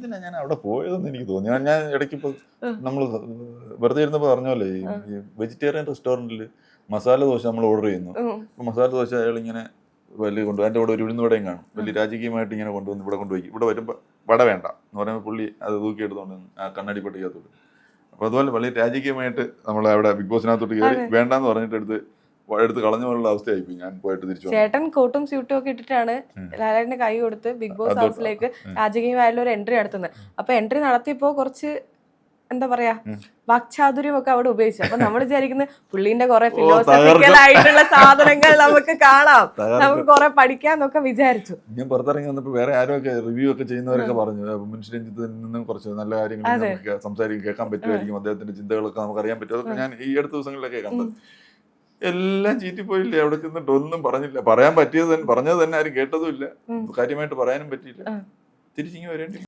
എന്തിനാ ഞാൻ അവിടെ പോയതെന്ന് എനിക്ക് തോന്നി. ഞാൻ ഇടയ്ക്ക് ഇപ്പോൾ നമ്മൾ വെറുതെ ഇരുന്നപ്പോൾ പറഞ്ഞല്ലേ, ഈ വെജിറ്റേറിയൻ റെസ്റ്റോറൻറ്റിൽ മസാല ദോശ നമ്മൾ ഓർഡർ ചെയ്യുന്നു. അപ്പോൾ മസാല ദോശ അയാളിങ്ങനെ വലിയ കൊണ്ടുപോയി, അതിൻ്റെ കൂടെ ഒരു ഉഴുന്നുവടയും കാണും, വലിയ രാജകീയമായിട്ട് ഇങ്ങനെ കൊണ്ടുവന്ന് ഇവിടെ കൊണ്ടുപോയി. ഇവിടെ വരുമ്പോൾ വട വേണ്ട എന്ന് പറയുമ്പോൾ പുള്ളി അത് തൂക്കി എടുത്തുകൊണ്ട് ആ കണ്ണാടി പെട്ടിക്കകത്തോട്ട്. അപ്പോൾ അതുപോലെ വലിയ രാജകീയമായിട്ട് നമ്മൾ അവിടെ ബിഗ് ബോസിനകത്തോട്ട് കയറി വേണ്ടാന്ന് പറഞ്ഞിട്ട് എടുത്ത് കളഞ്ഞ പോലുള്ള അവസ്ഥയായിപ്പോയി. ഞാൻ പോയിട്ട് തിരിച്ചു ചേട്ടൻ കോട്ടും സ്യൂട്ടും ഒക്കെ ഇട്ടിട്ടാണ് ലാലേട്ടന് കൈ കൊടുത്ത് ബിഗ് ബോസ് ഹൗസിലേക്ക് രാജകീയമായുള്ള ഒരു എൻട്രി നടത്തുന്നത്. അപ്പൊ എൻട്രി നടത്തിയപ്പോ കുറച്ച് എന്താ പറയാ വാക്ചാതുര്യം ഒക്കെ അവിടെ ഉപയോഗിച്ചു. അപ്പൊ നമ്മൾ വിചാരിക്കുന്നത് പുള്ളിന്റെ കുറെ ഫിലോസഫിക്കൽ ആയിട്ടുള്ള സാധനങ്ങൾ നമുക്ക് കാണാം, നമുക്ക് കുറെ പഠിക്കാന്നൊക്കെ വിചാരിച്ചു. ഞാൻ പുറത്തിറങ്ങി വന്നപ്പോൾ വേറെ ആരൊക്കെ റിവ്യൂ ഒക്കെ ചെയ്യുന്നവരൊക്കെ പറഞ്ഞു മുൻഷി രഞ്ജിത്തിൽ നിന്നും കുറച്ച് നല്ല കാര്യങ്ങൾ നമുക്ക് സംസാരിക്കാൻ കേൾക്കാൻ പറ്റുമായിരിക്കും, അദ്ദേഹത്തിന്റെ ചിന്തകളൊക്കെ നമുക്ക് അറിയാൻ പറ്റും. അതൊക്കെ ഞാൻ ഈ അടുത്ത ദിവസങ്ങളിലൊക്കെ കണ്ടത്. എല്ലാം ചീറ്റിപ്പോയില്ലേ, അവിടെ നിന്നിട്ട് ഒന്നും പറഞ്ഞില്ല. പറയാൻ പറ്റിയത് പറഞ്ഞത് തന്നെ ആരും കേട്ടതും ഇല്ല, കാര്യമായിട്ട് പറയാനും പറ്റിയില്ല. തിരിച്ചിങ്ങി വരേണ്ടി